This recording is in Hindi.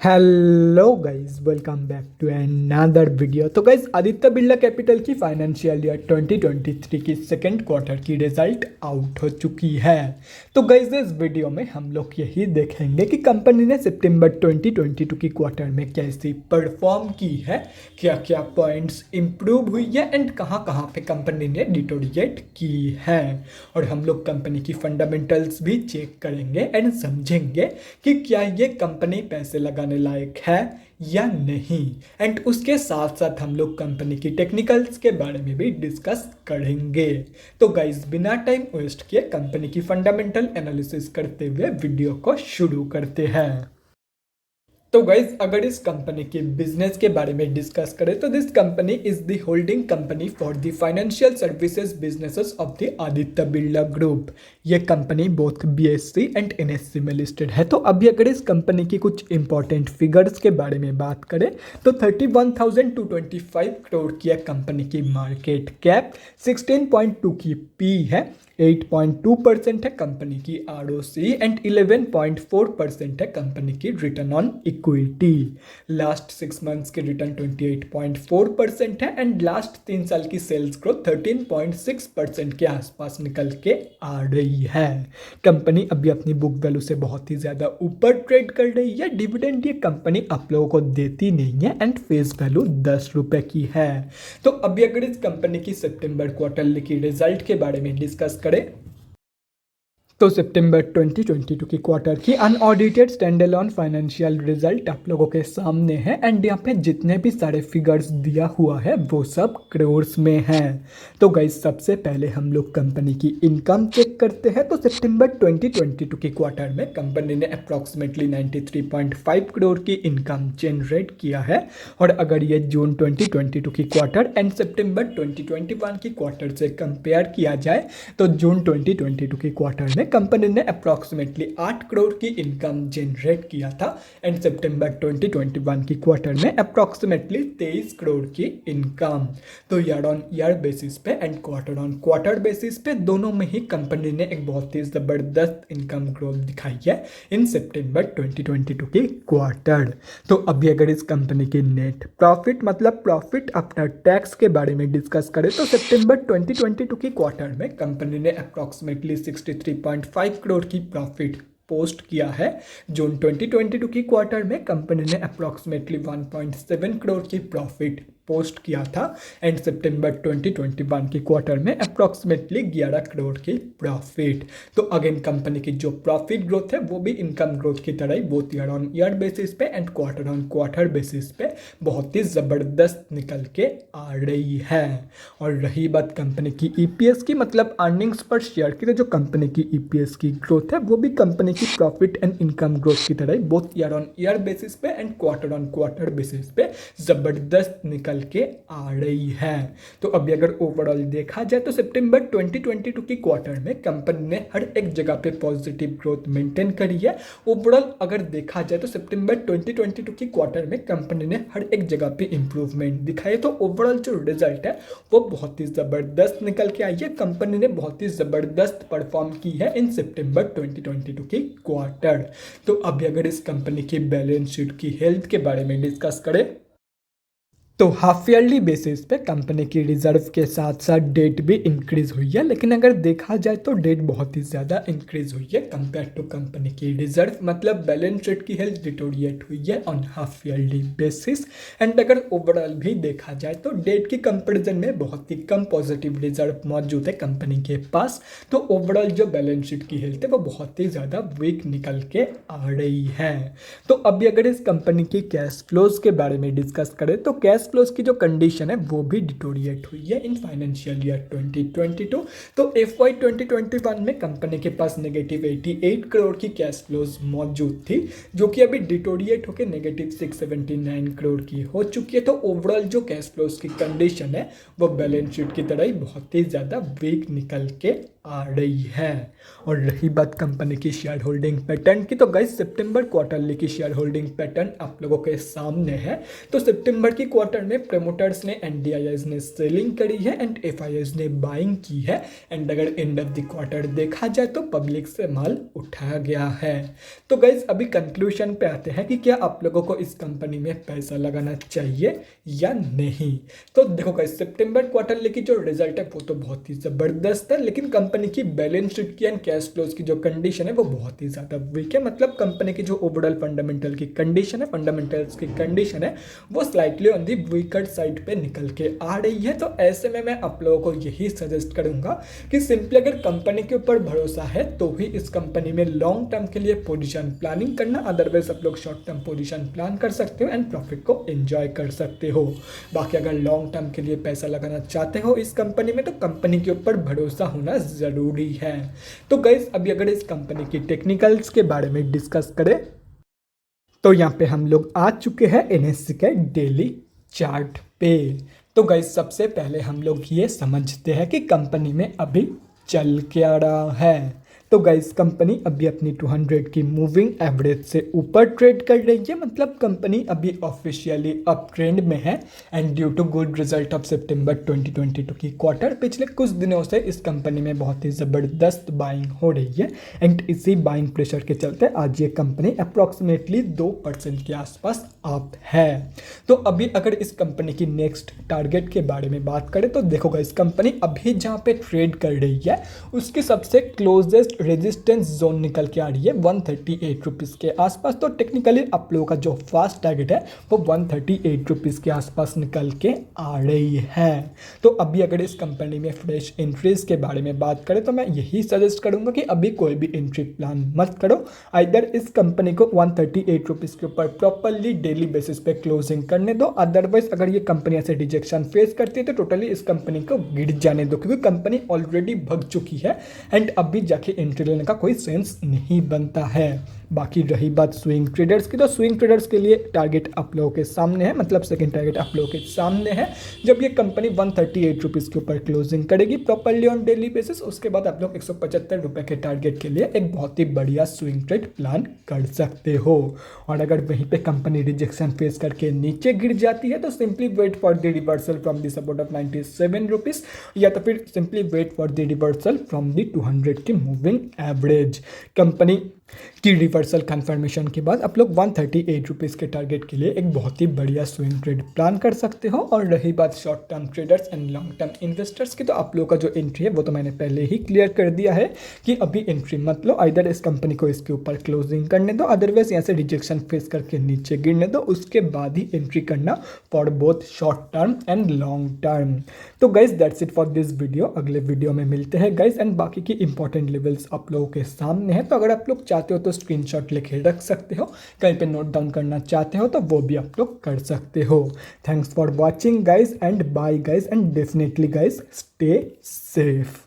Hello guys, welcome back to another video. तो गाइस, आदित्य बिरला कैपिटल की फाइनेंशियल ईयर 2023 की सेकेंड क्वार्टर की रिजल्ट आउट हो चुकी है। तो गाइस, इस वीडियो में हम लोग यही देखेंगे कि कंपनी ने सितंबर 2022 की क्वार्टर में कैसी परफॉर्म की है, क्या क्या पॉइंट्स इंप्रूव हुई है एंड कहाँ कहाँ पे कंपनी ने डिटोरिएट की है। और हम लोग कंपनी की फंडामेंटल्स भी चेक करेंगे एंड समझेंगे कि क्या ये कंपनी पैसे लगाने लायक है या नहीं। एंड उसके साथ साथ हम लोग कंपनी की टेक्निकल्स के बारे में भी डिस्कस करेंगे। तो गाइस, बिना टाइम वेस्ट किए कंपनी की फंडामेंटल एनालिसिस करते हुए वीडियो को शुरू करते हैं। तो गाइज, अगर इस कंपनी के बिजनेस के बारे में डिस्कस करें तो this company is the holding company for the financial services businesses of the Aditya Birla group. ये company both BSC and NSC में लिस्टेड है। तो अभी अगर इस कंपनी की कुछ इंपॉर्टेंट फिगर्स के बारे में बात करें तो 31,225 करोड़ की कंपनी की मार्केट कैप, 16.2 की पी है, 8.2% है कंपनी की आरओसी एंड 11.4% है कंपनी की return on equity. Last 6 months के रिटर्न 28.4% है एंड लास्ट 3 साल की सेल्स ग्रोथ 13.6% के आसपास निकल के आ रही है। कंपनी अभी अपनी बुक वैल्यू से बहुत ही ज़्यादा ऊपर ट्रेड कर रही है। डिविडेंड ये कंपनी आप लोगों को देती नहीं है एंड फेस वैल्यू 10 रुपये की है। तो अभी अगर इस कंपनी की सितंबर क्वार्टरली की रिजल्ट के बारे में डिस्कस करें तो सितंबर 2022 की क्वार्टर की अनऑडिटेड स्टैंडअलोन फाइनेंशियल रिजल्ट आप लोगों के सामने है एंड यहाँ पे जितने भी सारे फिगर्स दिया हुआ है वो सब करोर्स में हैं। तो गाइस, सबसे पहले हम लोग कंपनी की इनकम चेक करते हैं। तो सितंबर 2022 की क्वार्टर में कंपनी ने अप्रॉक्सीमेटली 93.5 करोड़ की इनकम जनरेट किया है। और अगर ये जून 2022 की क्वार्टर एंड सितंबर 2021 की क्वार्टर से कंपेयर किया जाए तो जून 2022 की क्वार्टर में कंपनी ने अप्रॉक्सीमेटली 8 करोड़ की इनकम जनरेट किया था एंड सितंबर 2021 की क्वार्टर में अप्रॉक्सीमेटली 23 करोड़ की इनकम। तो ईयर ऑन ईयर बेसिस पे and quarter on quarter basis पे दोनों में ही कंपनी ने एक बहुत ही ज़बरदस्त इनकम ग्रोथ दिखाई है इन सितंबर 2022 की क्वार्टर। तो अभी अगर इस कंपनी की नेट प्रॉफिट मतलब प्रॉफिट आफ्टर टैक्स के बारे में डिस्कस करें तो सितंबर 2022 की क्वार्टर में कंपनी ने अप्रॉक्सीमेटली 63.5 करोड़ की प्रॉफिट पोस्ट किया है। जून 2022 की क्वार्टर में कंपनी ने अप्रॉक्सीमेटली 1.7 करोड़ की प्रॉफिट पोस्ट किया था एंड सितंबर 2021 की क्वार्टर में अप्रॉक्सीमेटली 11 करोड़ की प्रॉफिट। तो अगेन कंपनी की जो प्रॉफिट ग्रोथ है वो भी इनकम ग्रोथ की तरह ही both year on year basis पे and quarter on quarter basis पे बहुत ही ज़बरदस्त निकल के आ रही है। और रही बात कंपनी की ईपीएस की मतलब अर्निंग्स पर शेयर की, तो जो कंपनी की ईपीएस की ग्रोथ है वो भी कंपनी की प्रॉफिट एंड इनकम ग्रोथ की तरह ही both year on year basis पे and quarter on quarter basis पे ज़बरदस्त निकल के आ रही है। तो अभी अगर ओवरऑल देखा जाए तो सितंबर 2022 की क्वार्टर में कंपनी ने हर एक जगह पे पॉजिटिव ग्रोथ मेंटेन करी है। ओवरऑल अगर देखा जाए तो सितंबर 2022 की क्वार्टर में कंपनी ने हर एक जगह पे इंप्रूवमेंट दिखाई। तो ओवरऑल जो रिजल्ट है वो बहुत ही ज़बरदस्त निकल के आई है। कंपनी ने बहुत ही ज़बरदस्त परफॉर्म की है इन सितंबर 2022 की क्वार्टर। तो अभी अगर इस कंपनी की बैलेंस शीट की हेल्थ के बारे में डिस्कस करें तो हाफ ईयरली बेसिस पे कंपनी की रिजर्व के साथ साथ डेट भी इंक्रीज हुई है। लेकिन अगर देखा जाए तो डेट बहुत ही ज़्यादा इंक्रीज हुई है कंपेयर टू कंपनी की रिजर्व मतलब बैलेंस शीट की हेल्थ डिटोरिएट हुई है on half yearly basis. And अगर ओवरऑल भी देखा जाए तो डेट की कंपेरिजन में बहुत ही कम पॉजिटिव रिजर्व मौजूद है कंपनी के पास। तो ओवरऑल जो बैलेंस शीट की हेल्थ है वो बहुत ही ज़्यादा वीक निकल के आ रही है। तो अभी अगर इस कंपनी की कैश फ्लोज के बारे में डिस्कस करें तो कैश फ्लोज की जो कंडीशन है वो भी डिटोरिएट हुई है इन फाइनेंशियल ईयर 2022। तो FY 2021 में कंपनी के पास नेगेटिव 88 करोड़ की कैश फ्लोज मौजूद थी जो कि अभी डिटोरिएट होकर नेगेटिव 679 करोड़ की हो चुकी है। तो ओवरऑल जो कैश फ्लोज की कंडीशन है वो बैलेंस शीट की तरह ही बहुत ही ज़्यादा वीक निकल के आ रही है। और रही बात कंपनी की शेयर होल्डिंग पैटर्न की, तो गाइस सितंबर क्वार्टरली की शेयर होल्डिंग पैटर्न आप लोगों के सामने है। तो सितंबर की क्वार्टर में प्रमोटर्स ने एनडीआईएस ने सेलिंग करी है एंड एफआईएस ने बाइंग की है। एंड अगर एंड ऑफ द क्वार्टर देखा जाए तो पब्लिक से माल उठाया गया है। तो गाइस अभी कंक्लूजन पे आते हैं कि क्या आप लोगों को इस कंपनी में पैसा लगाना चाहिए या नहीं। तो देखो गाइस सितंबर क्वार्टर की जो रिजल्ट है वो तो बहुत ही ज़बरदस्त है, लेकिन कंपनी की बैलेंस शीट की एंड कैश फ्लोज की जो कंडीशन है वो बहुत ही ज़्यादा वीक है। मतलब कंपनी की जो ओवरऑल फंडामेंटल की कंडीशन है, फंडामेंटल्स की कंडीशन है वो slightly on the weaker side पे निकल के आ रही है। तो ऐसे में मैं आप लोगों को यही सजेस्ट करूंगा कि सिंपली अगर कंपनी के ऊपर भरोसा है तो ही इस कंपनी में लॉन्ग टर्म के लिए पोजीशन प्लानिंग करना, अदरवाइज आप लोग शॉर्ट टर्म पोजीशन प्लान कर सकते हो एंड प्रॉफिट को एंजॉय कर सकते हो। बाकी अगर लॉन्ग टर्म के लिए पैसा लगाना चाहते हो इस कंपनी में तो कंपनी के ऊपर भरोसा होना ज़रूरी है। तो गाइस अभी अगर इस कंपनी की टेक्निकल्स के बारे में डिस्कस करें तो यहाँ पे हम लोग आ चुके हैं एनएससी के डेली चार्ट पे। तो गाइस सबसे पहले हम लोग ये समझते हैं कि कंपनी में अभी चल क्या रहा है। तो गाइस कंपनी अभी अपनी 200 की मूविंग एवरेज से ऊपर ट्रेड कर रही है। मतलब कंपनी अभी ऑफिशियली अप ट्रेंड में है and due to good result of सितंबर 2022 की क्वार्टर पिछले कुछ दिनों से इस कंपनी में बहुत ही ज़बरदस्त बाइंग हो रही है एंड इसी बाइंग प्रेशर के चलते आज ये कंपनी अप्रॉक्सीमेटली 2% के आसपास अप है। तो अभी अगर इस कंपनी की नेक्स्ट टारगेट के बारे में बात करें तो देखो गाइस कंपनी अभी जहाँ पे ट्रेड कर रही है उसकी सबसे क्लोजेस्ट रेजिस्टेंस जोन निकल के आ रही है 138 रुपीज़ के आसपास। तो टेक्निकली आप लोगों का जो फास्ट टारगेट है वो 138 रुपीज़ के आसपास निकल के आ रही है। तो अभी अगर इस कंपनी में फ्रेश एंट्रीज के बारे में बात करें तो मैं यही सजेस्ट करूंगा कि अभी कोई भी एंट्री प्लान मत करो। आइदर इस कंपनी को 138 रुपीज़ के ऊपर प्रॉपरली डेली बेसिस पे क्लोजिंग करने दो, अदरवाइज अगर ये कंपनी ऐसे रिजेक्शन फेस करती है तो टोटली इस कंपनी को गिर जाने दो, क्योंकि कंपनी ऑलरेडी भग चुकी है एंड अभी जाके एंट्री लेने का कोई सेंस नहीं बनता है। बाकी रही बात स्विंग ट्रेडर्स की, तो स्विंग ट्रेडर्स के लिए टारगेट आप लोगों के सामने है, मतलब सेकंड टारगेट आप लोगों के सामने है। जब ये कंपनी 138 रुपीज़ के ऊपर क्लोजिंग करेगी प्रॉपरली ऑन डेली बेसिस, उसके बाद आप लोग 175 रुपये के टारगेट के लिए एक बहुत ही बढ़िया स्विंग ट्रेड प्लान कर सकते हो। और अगर वहीं पे कंपनी रिजेक्शन फेस करके नीचे गिर जाती है तो simply wait for the reversal from the support of 97 rupees, या तो फिर simply wait for the reversal from the 200 की मूविंग एवरेज। कंपनी की रिवर्सल कंफर्मेशन के बाद आप लोग 138 रुपीज़ के टारगेट के लिए एक बहुत ही बढ़िया स्विंग ट्रेड प्लान कर सकते हो। और रही बात short term traders and long term investors की, तो आप लोगों का जो एंट्री है वो तो मैंने पहले ही क्लियर कर दिया है कि अभी एंट्री मत लो, आइदर इस कंपनी को इसके ऊपर क्लोजिंग करने दो, अदरवाइज यहाँ से रिजेक्शन फेस करके नीचे गिरने दो, उसके बाद ही एंट्री करना for both short term and long term. तो guys that's it for this video. अगले वीडियो में मिलते हैं गाइज एंड बाकी की इंपॉर्टेंट लेवल्स आप लोगों के सामने है। तो अगर आप लोग चाहते हो तो स्क्रीनशॉट लेके रख सकते हो, कहीं पे नोट डाउन करना चाहते हो तो वो भी आप लोग कर सकते हो। Thanks for watching guys and bye guys and definitely guys stay safe.